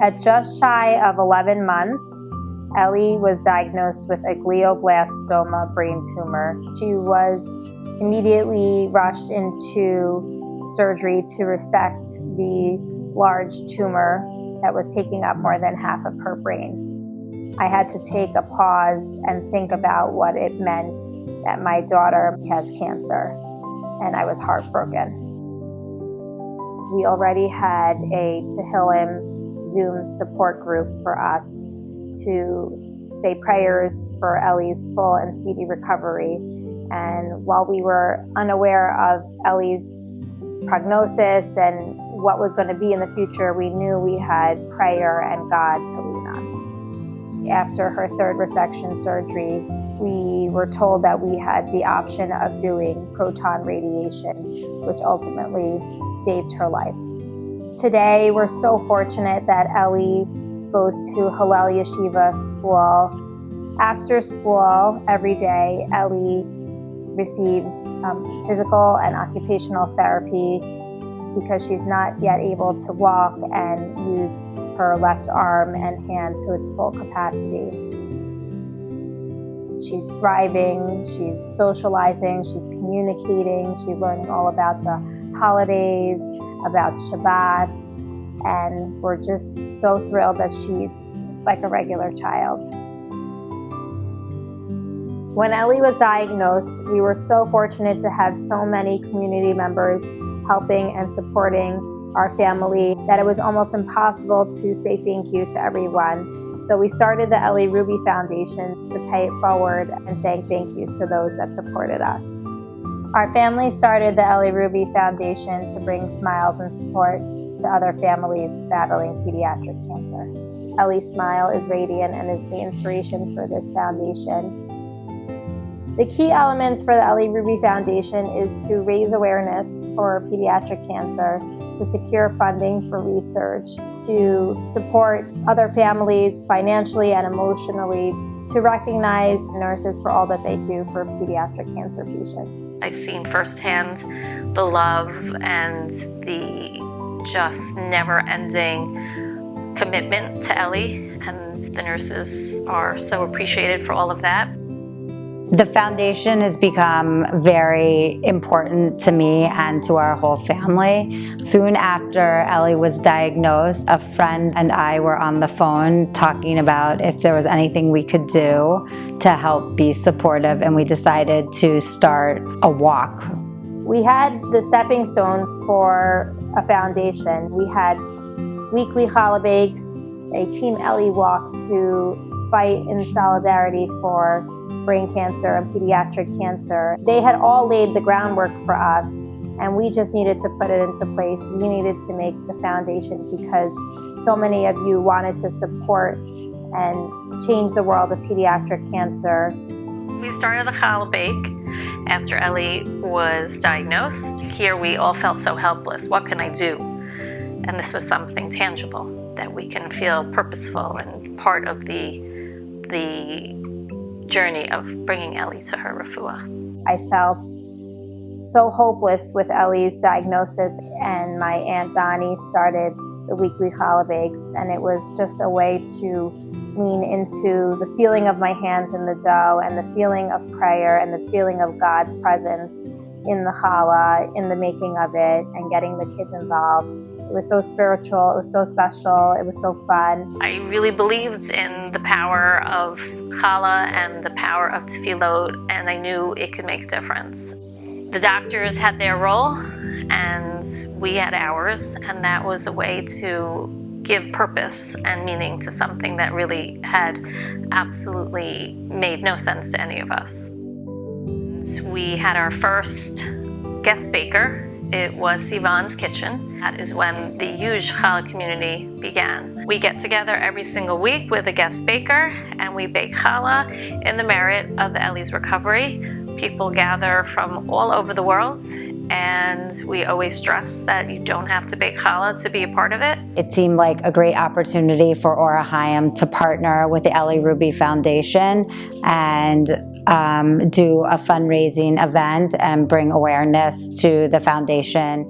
At just shy of 11 months, Ellie was diagnosed with a glioblastoma brain tumor. She was immediately rushed into surgery to resect the large tumor that was taking up more than half of her brain. I had to take a pause and think about what it meant that my daughter has cancer, and I was heartbroken. We already had a Tehillim Zoom support group for us to say prayers for Ellie's full and speedy recovery. And while we were unaware of Ellie's prognosis and what was going to be in the future, we knew we had prayer and God to lean on. After her third resection surgery, we were told that we had the option of doing proton radiation, which ultimately saved her life. Today, we're so fortunate that Ellie goes to Hillel Yeshiva school. After school, every day, Ellie receives physical and occupational therapy because she's not yet able to walk and use her left arm and hand to its full capacity. She's thriving, she's socializing, she's communicating, she's learning all about the holidays, about Shabbat, and we're just so thrilled that she's like a regular child. When Ellie was diagnosed, we were so fortunate to have so many community members helping and supporting our family that it was almost impossible to say thank you to everyone. So we started the Ellie Ruby Foundation to pay it forward and saying thank you to those that supported us. Our family started the Ellie Ruby Foundation to bring smiles and support to other families battling pediatric cancer. Ellie's smile is radiant and is the inspiration for this foundation. The key elements for the Ellie Ruby Foundation is to raise awareness for pediatric cancer, to secure funding for research, to support other families financially and emotionally, to recognize nurses for all that they do for pediatric cancer patients. I've seen firsthand the love and the just never-ending commitment to Ellie, and the nurses are so appreciated for all of that. The foundation has become very important to me and to our whole family. Soon after Ellie was diagnosed, a friend and I were on the phone talking about if there was anything we could do to help be supportive, and we decided to start a walk. We had the stepping stones for a foundation. We had weekly challah bakes, a Team Ellie walk to fight in solidarity for brain cancer and pediatric cancer. They had all laid the groundwork for us, and we just needed to put it into place. We needed to make the foundation because so many of you wanted to support and change the world of pediatric cancer. We started the challah bake after Ellie was diagnosed. Here we all felt so helpless. What can I do? And this was something tangible, that we can feel purposeful and part of the journey of bringing Ellie to her refuah. I felt so hopeless with Ellie's diagnosis, and my Aunt Donnie started the weekly challah bakes, and it was just a way to lean into the feeling of my hands in the dough and the feeling of prayer and the feeling of God's presence in the challah, in the making of it, and getting the kids involved. It was so spiritual, it was so special, it was so fun. I really believed in the power of challah and the power of tefillot, and I knew it could make a difference. The doctors had their role, and we had ours, and that was a way to give purpose and meaning to something that really had absolutely made no sense to any of us. We had our first guest baker. It was Sivan's Kitchen. That is when the huge challah community began. We get together every single week with a guest baker, and we bake challah in the merit of the Ellie's recovery. People gather from all over the world, and we always stress that you don't have to bake challah to be a part of it. It seemed like a great opportunity for Or HaChaim to partner with the Ellie Ruby Foundation and do a fundraising event and bring awareness to the foundation.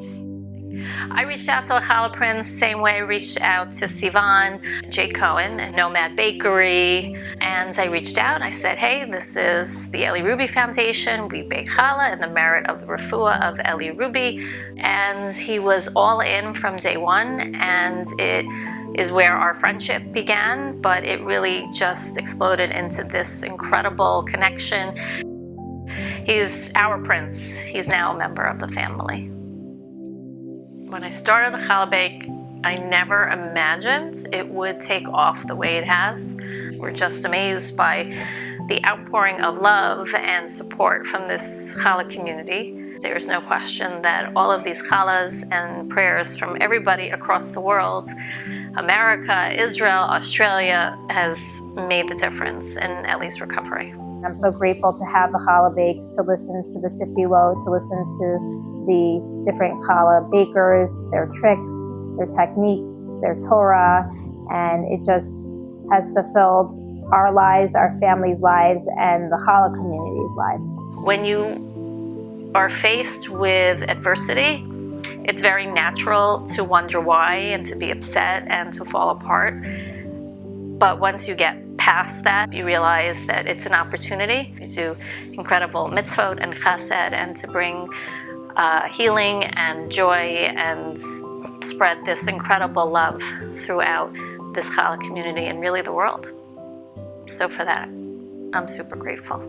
I reached out to the Challah Prince same way I reached out to Sivan, Jay Cohen, and Nomad Bakery. And I reached out, I said, hey, this is the Ellie Ruby Foundation. We bake challah in the merit of the refuah of Ellie Ruby. And he was all in from day one, and it is where our friendship began, but it really just exploded into this incredible connection. He's our prince. He's now a member of the family. When I started the Challah Bake, I never imagined it would take off the way it has. We're just amazed by the outpouring of love and support from this challah community. There's no question that all of these challahs and prayers from everybody across the world, America, Israel, Australia, has made the difference in Ellie's recovery. I'm so grateful to have the challah bakes, to listen to the tefillot, to listen to the different challah bakers, their tricks, their techniques, their Torah, and it just has fulfilled our lives, our families' lives, and the challah community's lives. When you are faced with adversity, it's very natural to wonder why and to be upset and to fall apart. But once you get past that, you realize that it's an opportunity to do incredible mitzvot and chesed and to bring healing and joy and spread this incredible love throughout this challah community and really the world. So for that, I'm super grateful.